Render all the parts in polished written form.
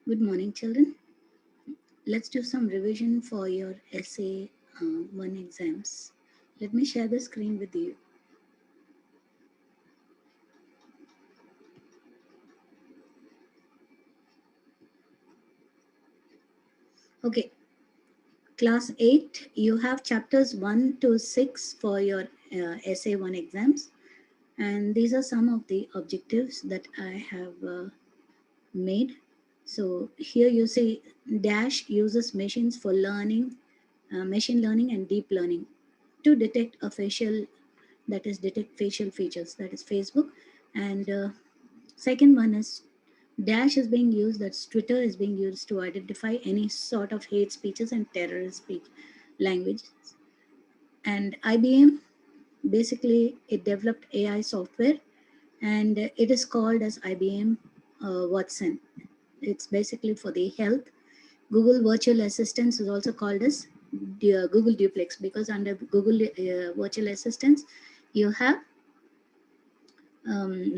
Good morning, children. Let's do some revision for your essay 1 exams. Let me share the screen with you. Okay, class 8, you have chapters 1 to 6 for your essay 1 exams. And these are some of the objectives that I have made. So here you see Dash uses machines for learning, machine learning and deep learning to detect a facial, that is detect facial features, that is Facebook. And second one is Dash is being used, that's Twitter is being used to identify any sort of hate speeches and terrorist speech languages. And IBM, basically it developed AI software and it is called as IBM Watson. It's basically for the health. Google Virtual Assistants is also called as Google Duplex, because under Google Virtual Assistants, you have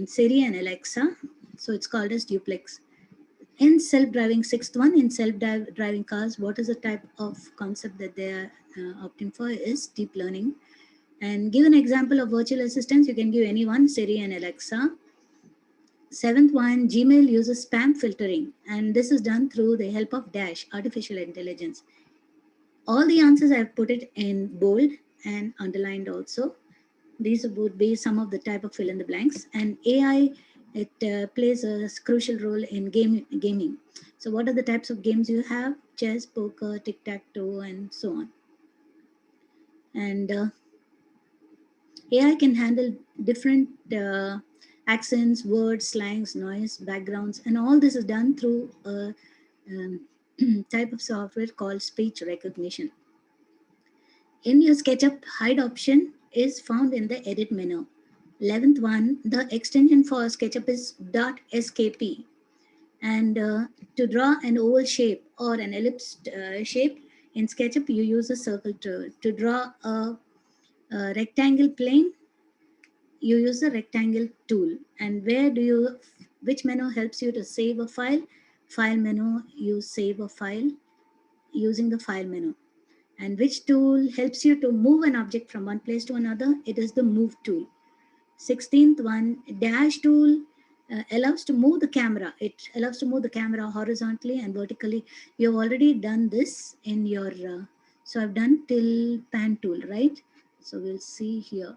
Siri and Alexa. So it's called as Duplex. In self-driving, sixth one, in self-driving cars, what is the type of concept that they are opting for is deep learning. And give an example of virtual assistants. You can give anyone, Siri and Alexa. Seventh one, Gmail uses spam filtering, and this is done through the help of Dash, artificial intelligence. All the answers I have put it in bold and underlined also. These would be some of the type of fill in the blanks. And AI, it plays a crucial role in gaming. So what are the types of games you have? Chess, poker, tic-tac-toe, and so on. And AI can handle different accents, words, slangs, noise, backgrounds, and all this is done through a um, type of software called speech recognition. In your SketchUp, hide option is found in the edit menu. 11th one, the extension for SketchUp is .skp. And to draw an oval shape or an ellipse shape in SketchUp, you use a circle tool. To draw a rectangle plane, you use the rectangle tool. And which menu helps you to save a file? File menu, you save a file using the file menu. And which tool helps you to move an object from one place to another? It is the move tool. 16th one, dash tool allows to move the camera. It allows to move the camera horizontally and vertically. You have already done this in your, so I've done till pan tool, right? So we'll see here.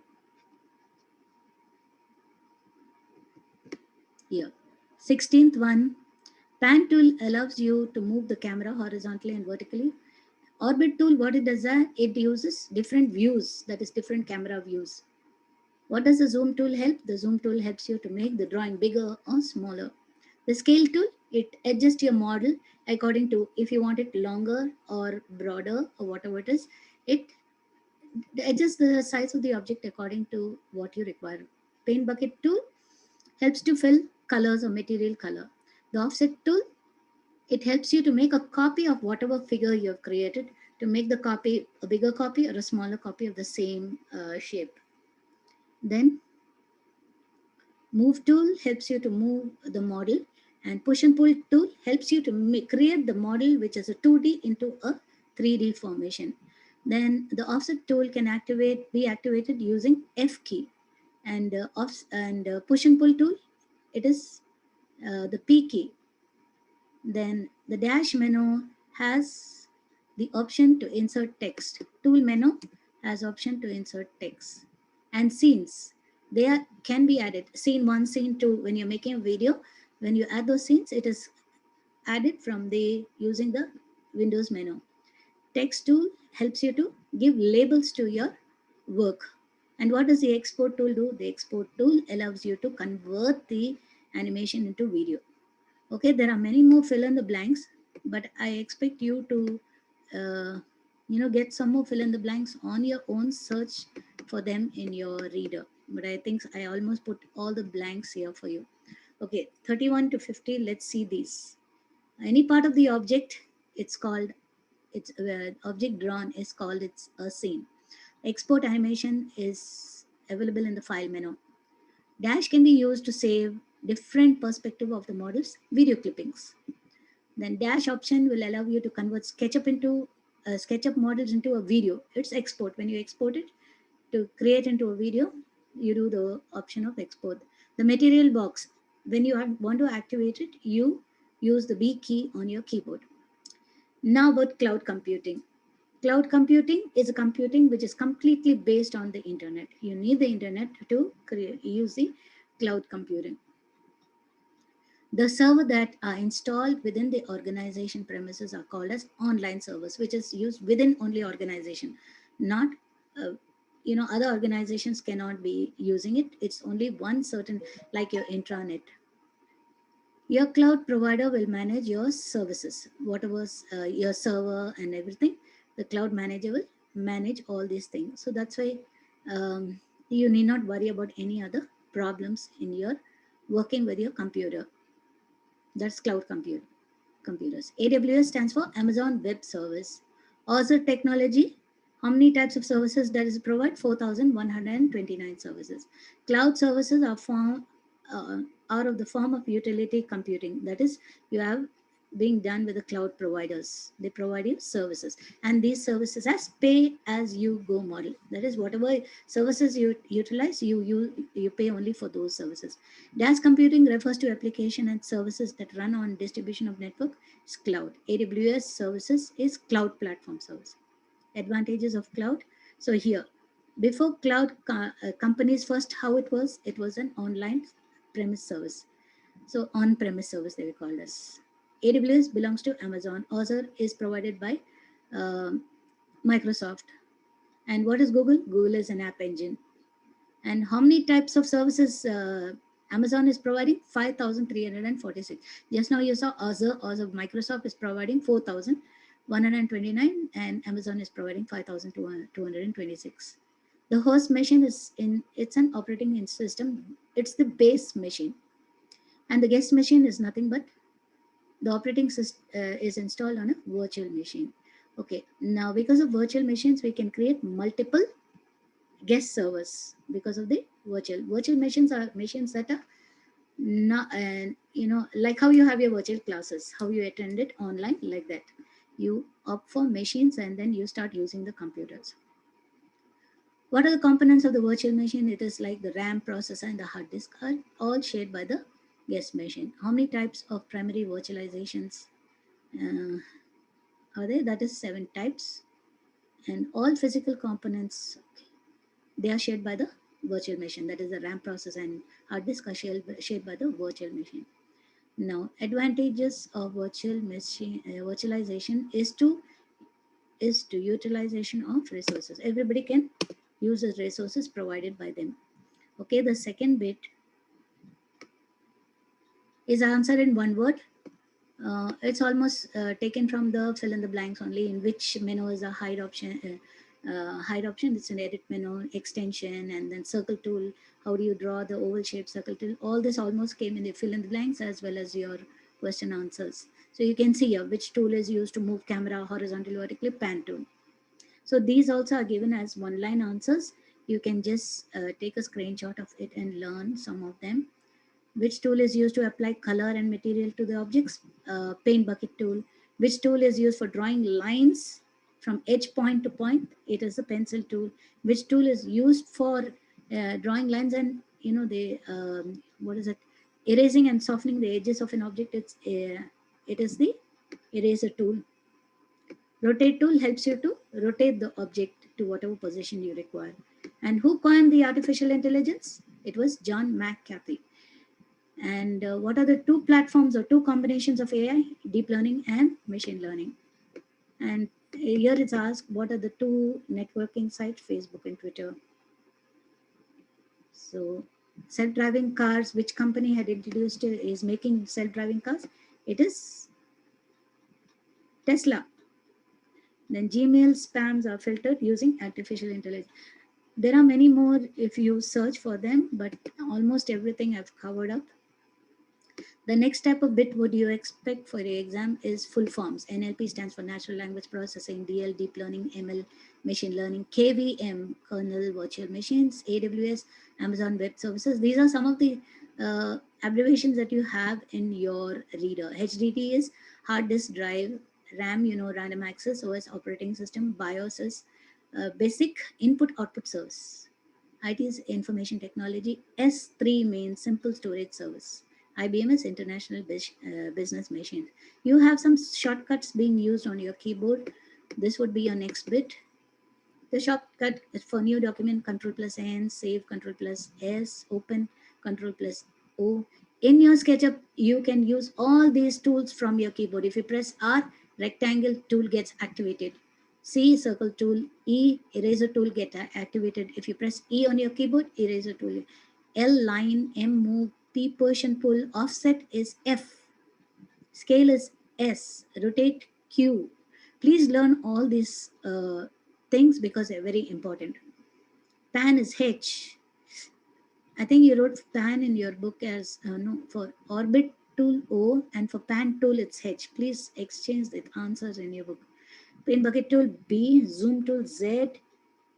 Here. 16th one, pan tool allows you to move the camera horizontally and vertically. Orbit tool, what it does that? It uses different views, that is different camera views. What does the zoom tool help? The zoom tool helps you to make the drawing bigger or smaller. The scale tool, it adjusts your model according to if you want it longer or broader or whatever it is. It adjusts the size of the object according to what you require. Paint bucket tool helps to fill colors or material color. The offset tool, it helps you to make a copy of whatever figure you have created, to make the copy a bigger copy or a smaller copy of the same shape. Then move tool helps you to move the model, and push and pull tool helps you to create the model which is a 2D into a 3D formation. Then the offset tool can be activated using F key, and push and pull tool, it is the P key. Then the dash menu has the option to insert text. Tool menu has option to insert text. And scenes, can be added. Scene 1, scene 2, when you're making a video, when you add those scenes, it is added from the using the Windows menu. Text tool helps you to give labels to your work. And what does the export tool do? The export tool allows you to convert the animation into video. Okay, there are many more fill in the blanks, but I expect you to, get some more fill in the blanks on your own. Search for them in your reader. But I think I almost put all the blanks here for you. Okay, 31 to 50. Let's see these. Any part of the object, it's called. It's object drawn is called it's a scene. Export animation is available in the file menu. Dash can be used to save different perspective of the model's video clippings. Then dash option will allow you to convert SketchUp models into a video. It's export. When you export it to create into a video, you do the option of export. The material box, when you want to activate it, you use the B key on your keyboard. Now about cloud computing. Cloud computing is a computing which is completely based on the internet. You need the internet to use the cloud computing. The server that are installed within the organization premises are called as online servers, which is used within only organization, not other organizations cannot be using it. It's only one certain, like your intranet. Your cloud provider will manage your services, whatever's your server and everything. The cloud manager will manage all these things. So that's why you need not worry about any other problems in your working with your computer. That's cloud computers. AWS stands for Amazon Web Service. Azure Technology, how many types of services does it provide? 4,129 services. Cloud services are of the form of utility computing. That is, you have being done with the cloud providers. They provide you services, and these services as pay as you go model. That is, whatever services you utilize, you pay only for those services. DaaS computing refers to application and services that run on distribution of network. Is cloud. AWS services is cloud platform service. Advantages of cloud. So here, before cloud companies, first how it was an online premise service. So on-premise service they were called as. AWS belongs to Amazon. Azure is provided by uh, Microsoft. And what is Google? Google is an app engine. And how many types of services Amazon is providing? 5,346. Just now you saw Azure Microsoft is providing 4,129 and Amazon is providing 5,226. The host machine it's an operating system. It's the base machine. And the guest machine is nothing but the operating system is installed on a virtual machine. Okay, now because of virtual machines, we can create multiple guest servers because of the virtual machines are machines that are not, and like how you have your virtual classes, how you attend it online, like that you opt for machines and then you start using the computers. What are the components of the virtual machine? It is like the RAM, processor, and the hard disk are all shared by the guest machine. How many types of primary virtualizations uh, are there? That is 7 types, and all physical components, they are shared by the virtual machine. That is the RAM, processor, and hard disk are shared by the virtual machine. Now, advantages of virtualization is to utilization of resources. Everybody can use the resources provided by them. Okay, the second bit is answered in one word. It's almost taken from the fill in the blanks only, in which menu is a hide option. Hide option, it's an edit menu, extension, and then circle tool. How do you draw the oval shaped circle tool? All this almost came in the fill in the blanks as well as your question answers. So you can see here which tool is used to move camera horizontally, vertically, pan tool. So these also are given as one line answers. You can just take a screenshot of it and learn some of them. Which tool is used to apply color and material to the objects? Paint bucket tool. Which tool is used for drawing lines from edge point to point? It is the pencil tool. Which tool is used for drawing lines and the what is it? Erasing and softening the edges of an object. It is the eraser tool. Rotate tool helps you to rotate the object to whatever position you require. And who coined the artificial intelligence? It was John McAfee. And what are the two platforms or two combinations of AI? Deep learning and machine learning. And here it's asked, what are the two networking sites? Facebook and Twitter. So self-driving cars, which company had introduced is making self-driving cars? It is Tesla. Then Gmail spams are filtered using artificial intelligence. There are many more if you search for them, but almost everything I've covered up. The next type of bit would you expect for your exam is full forms. NLP stands for natural language processing, DL, deep learning, ML, machine learning, KVM, kernel, virtual machines, AWS, Amazon Web Services. These are some of the abbreviations that you have in your reader. HDD is hard disk drive, RAM, random access, OS operating system, BIOS is basic input output service. IT is information technology. S3 means simple storage service. IBM is international business machine. You have some shortcuts being used on your keyboard. This would be your next bit. The shortcut is for new document, Control plus N, save, Control plus S, open, Control plus O. In your SketchUp, you can use all these tools from your keyboard. If you press R, rectangle tool gets activated. C, circle tool. E, eraser tool get activated. If you press E on your keyboard, eraser tool. L, line. M, move. P, push and pull. Offset is F. Scale is S. Rotate, Q. Please learn all these things because they're very important. Pan is H. I think you wrote pan in your book as no, for orbit tool O, and for pan tool it's H. Please exchange the answers in your book. Pin bucket tool B, zoom tool Z,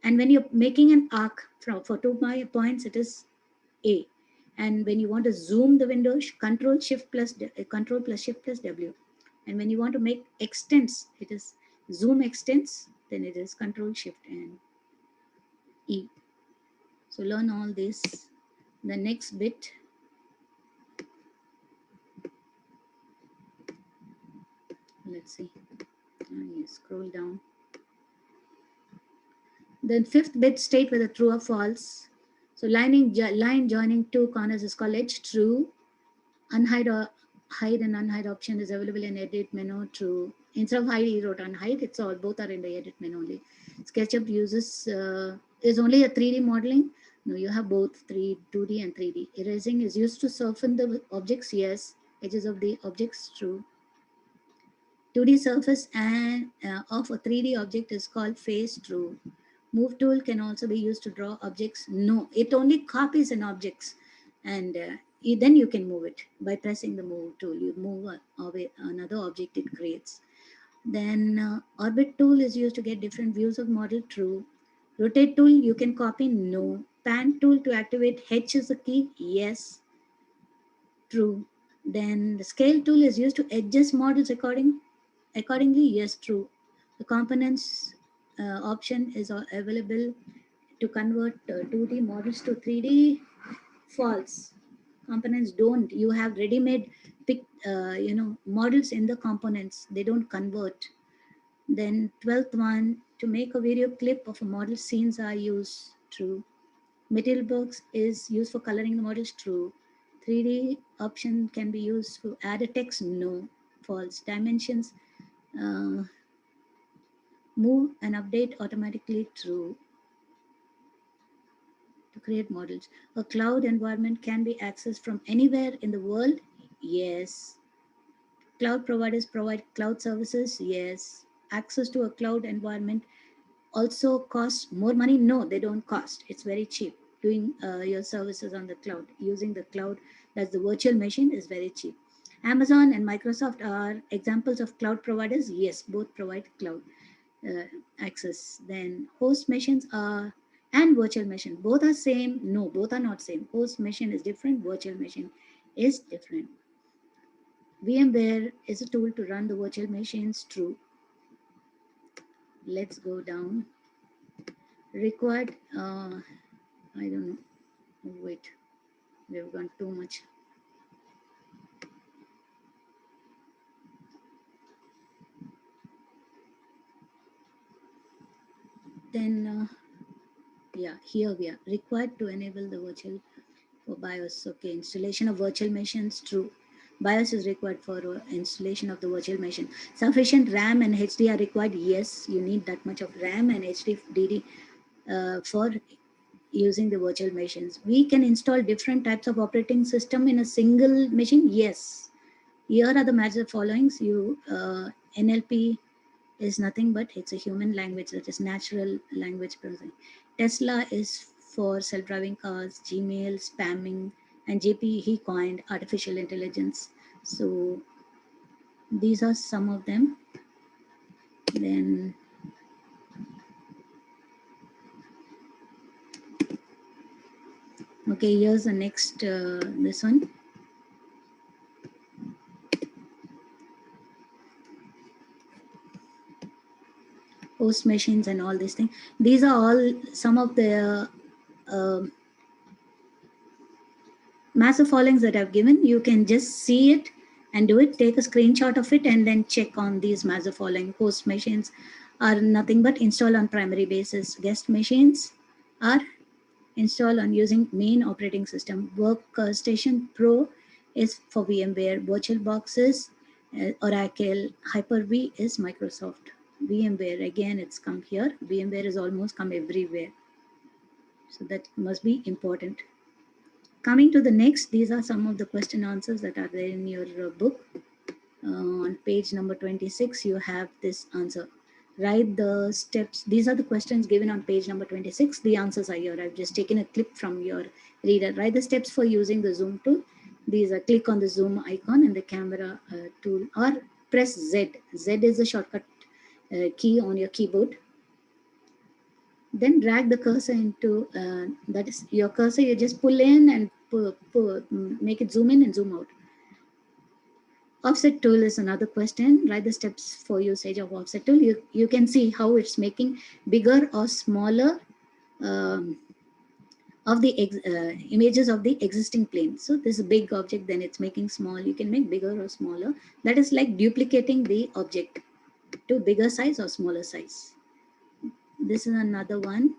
and when you're making an arc for 2 points, it is A. And when you want to zoom the window, Control Control plus Shift plus W. And when you want to make extents, it is zoom extents, then it is Control Shift and E. So learn all this. The next bit, let's see. Scroll down. Then fifth bit, state whether true or false. So line joining two corners is called edge, true. Unhide or hide and unhide option is available in edit menu, true. Instead of hide, he wrote unhide. It's all, both are in the edit menu only. SketchUp uses is only a 3D modeling. No, you have both 2D and 3D. Erasing is used to soften the objects. Yes. Edges of the objects, true. 2D surface and of a 3D object is called face, true. Move tool can also be used to draw objects. No, it only copies an objects, and then you can move it by pressing the move tool. You move away another object it creates. Then orbit tool is used to get different views of model, true. Rotate tool you can copy, no. Pan tool to activate H is the key, yes, true. Then the scale tool is used to adjust models accordingly, yes, true. The components option is available to convert 2D models to 3D, false. Components don't. You have ready-made models in the components. They don't convert. Then 12th one, to make a video clip of a model, scenes are used, true. Material box is used for coloring the models, true. 3D option can be used to add a text, no, false. Dimensions, uh, move and update automatically, true. To create models. A cloud environment can be accessed from anywhere in the world, yes. Cloud providers provide cloud services, yes. Access to a cloud environment also costs more money, no, they don't cost. It's very cheap. Doing your services on the cloud, using the cloud, that's the virtual machine, is very cheap. Amazon and Microsoft are examples of cloud providers, yes, both provide cloud uh, access. Then host machines are, and virtual machine, both are same, no, both are not same. Host machine is different, virtual machine is different. VMware is a tool to run the virtual machines, true. Let's go down. Required, I don't know, wait, we've gone too much. Then yeah, here we are, required to enable the virtual for BIOS. Okay, installation of virtual machines, true. BIOS is required for installation of the virtual machine. Sufficient RAM and HD are required, yes, you need that much of RAM and HDD for using the virtual machines. We can install different types of operating system in a single machine, yes. Here are the major followings. NLP is nothing but it's a human language, that is natural language processing. Tesla is for self-driving cars, Gmail, spamming, and JP he coined artificial intelligence. So these are some of them. Then Okay, here's the next, this one. Host machines and all these things. These are all some of the uh, massive followings that I've given. You can just see it and do it, take a screenshot of it, and then check on these massive following. Host machines are nothing but install on primary basis. Guest machines are installed on using main operating system. Workstation Pro is for VMware. VirtualBox is Oracle. Hyper-V is Microsoft. VMware, again, it's come here. VMware is almost come everywhere. So that must be important. Coming to the next, these are some of the question answers that are there in your book. On page number 26, you have this answer. Write the steps. These are the questions given on page number 26. The answers are here. I've just taken a clip from your reader. Write the steps for using the zoom tool. These are click on the zoom icon and the camera tool, or press Z. Z is the shortcut key on your keyboard. Then drag the cursor into, that is your cursor, you just pull in and make it zoom in and zoom out. Offset tool is another question. Write the steps for usage of offset tool. You can see how it's making bigger or smaller um, of the images of the existing plane. So this is a big object, then it's making small. You can make bigger or smaller. That is like duplicating the object to bigger size or smaller size. This is another one.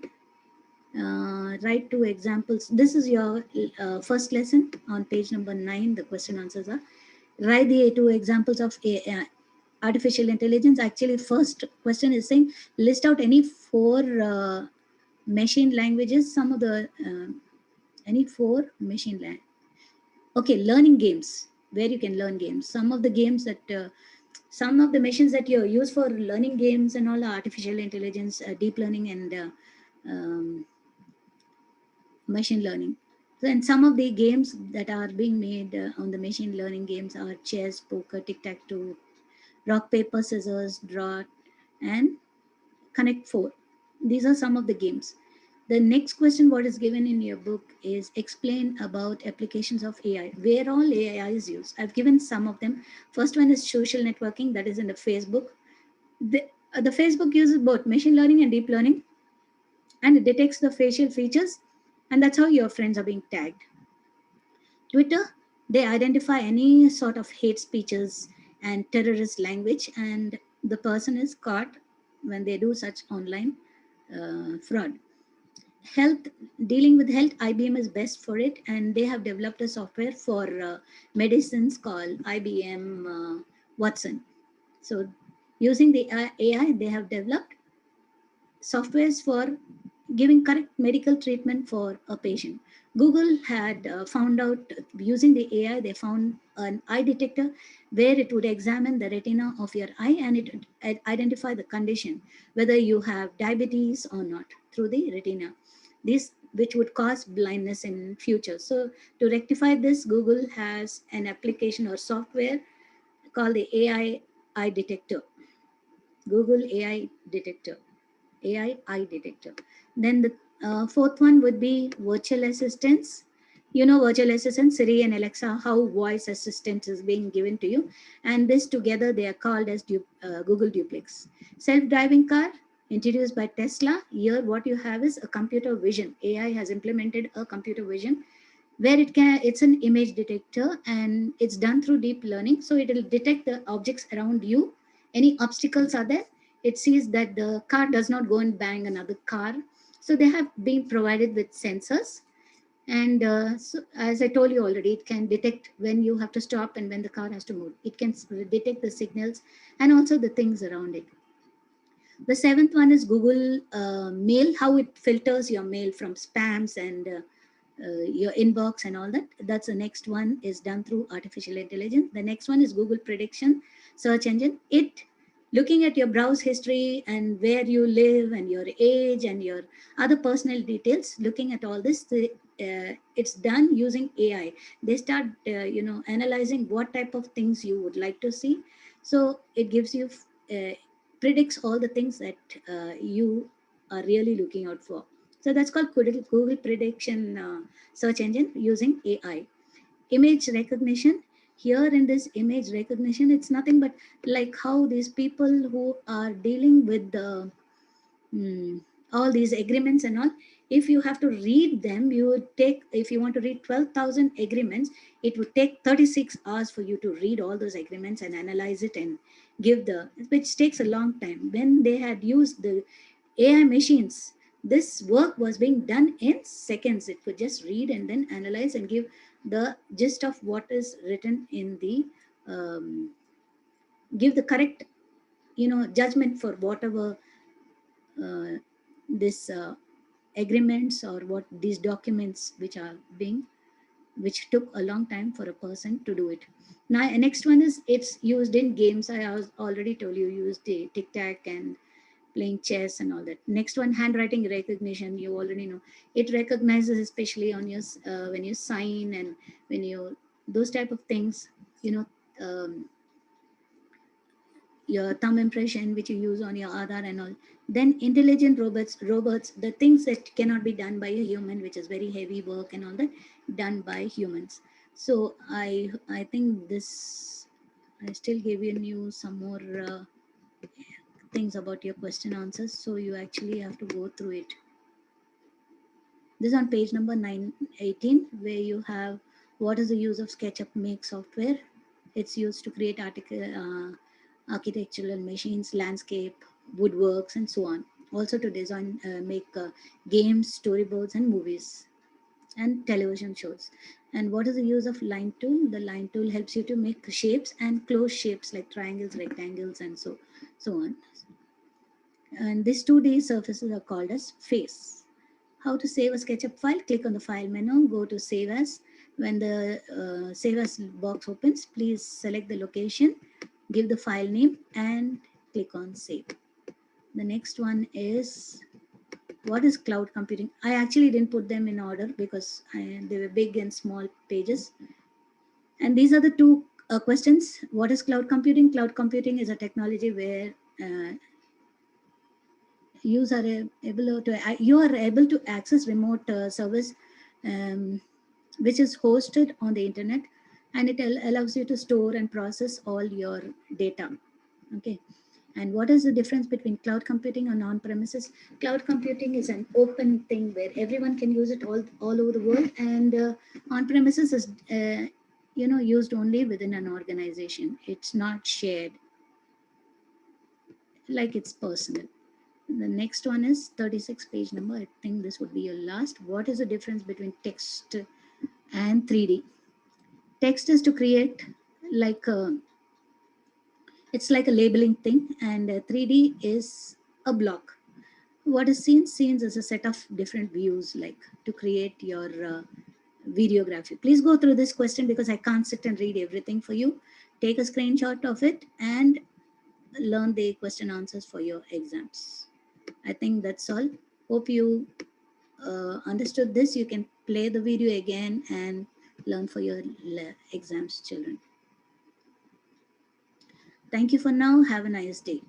Write two examples. This is your first lesson on page number 9. The question answers are, write the two examples of artificial intelligence. Actually, first question is saying list out any 4 machine languages, some of the any 4 machine language. Okay, learning games, where you can learn games. Some of the games that some of the machines that you use for learning games and all, artificial intelligence, deep learning, and machine learning. So, and some of the games that are being made on the machine learning games are chess, poker, tic-tac-toe, rock, paper, scissors, draw, and Connect 4. These are some of the games. The next question, what is given in your book, is explain about applications of AI. Where all AI is used. I've given some of them. First one is social networking, that is in the Facebook. The Facebook uses both machine learning and deep learning, and it detects the facial features, and that's how your friends are being tagged. Twitter, they identify any sort of hate speeches and terrorist language, and the person is caught when they do such online fraud. Health, dealing with health, IBM is best for it, and they have developed a software for medicines called IBM Watson. So, using the AI, they have developed softwares for giving correct medical treatment for a patient. Google had found out, using the AI, they found an eye detector where it would examine the retina of your eye, and it would identify the condition, whether you have diabetes or not, through the retina. This, which would cause blindness in future. So to rectify this, Google has an application or software called the AI eye detector. Google AI detector. AI eye detector. Then the fourth one would be virtual assistants. You know, virtual assistant, Siri and Alexa, how voice assistant is being given to you. And this together, they are called as Google Duplex. Self-driving car, introduced by Tesla. Here, what you have is a computer vision. AI has implemented a computer vision where it's an image detector, and it's done through deep learning. So it will detect the objects around you. Any obstacles are there, it sees that the car does not go and bang another car. So they have been provided with sensors, and so as I told you already, it can detect when you have to stop and when the car has to move. It can detect the signals and also the things around it. The seventh one is Google Mail, how it filters your mail from spams and your inbox and all that. That's the next one, is done through artificial intelligence. The next one is Google Prediction search engine. It looking at your browse history and where you live and your age and your other personal details. Looking at all this, it's done using AI. They start, analyzing what type of things you would like to see. So it gives you, predicts all the things that you are really looking out for. So that's called Google prediction search engine using AI. Image recognition. Here in this image recognition, it's nothing but like how these people who are dealing with the Hmm. All these agreements and all, if you have to read them, you would take, if you want to read 12,000 agreements, it would take 36 hours for you to read all those agreements and analyze it and give the, which takes a long time. When they had used the AI machines, this work was being done in seconds. It could just read and then analyze and give the gist of what is written in the, give the correct, judgment for whatever uh, this agreements or what these documents which are being, which took a long time for a person to do it. Now next one is, it's used in games. I was already told you, used the tic tac and playing chess and all that. Next one, handwriting recognition. You already know, it recognizes especially on your when you sign and when you, those type of things, you know um, your thumb impression which you use on your Aadhaar and all. Then intelligent robots, the things that cannot be done by a human, which is very heavy work and all that, done by humans. So I think this, I still gave you some more things about your question answers. So you actually have to go through it. This is on page number 918, where you have what is the use of SketchUp Make software. It's used to create architectural machines, landscape, woodworks, and so on. Also to design, make games, storyboards, and movies and television shows. And what is the use of line tool? The line tool helps you to make shapes and close shapes like triangles, rectangles, and so on. And these 2D surfaces are called as face. How to save a SketchUp file? Click on the file menu, go to save as. When the save as box opens, please select the location, give the file name, and click on save. The next one is, what is cloud computing? I actually didn't put them in order because they were big and small pages. And these are the two questions. What is cloud computing? Cloud computing is a technology where you are able to access remote service, um, which is hosted on the internet, and it allows you to store and process all your data. Okay. And what is the difference between cloud computing and on-premises? Cloud computing is an open thing where everyone can use it all over the world, and on-premises is used only within an organization. It's not shared, like it's personal. The next one is 36 page number. I think this would be your last. What is the difference between text and 3D? Text is to create like it's like a labeling thing, and 3D is a block. What is scenes? Scenes is a set of different views, like to create your videography. Please go through this question because I can't sit and read everything for you. Take a screenshot of it and learn the question answers for your exams. I think that's all. Hope you understood this. You can play the video again and learn for your exams, children. Thank you for now. Have a nice day.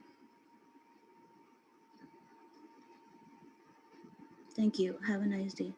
Thank you. Have a nice day.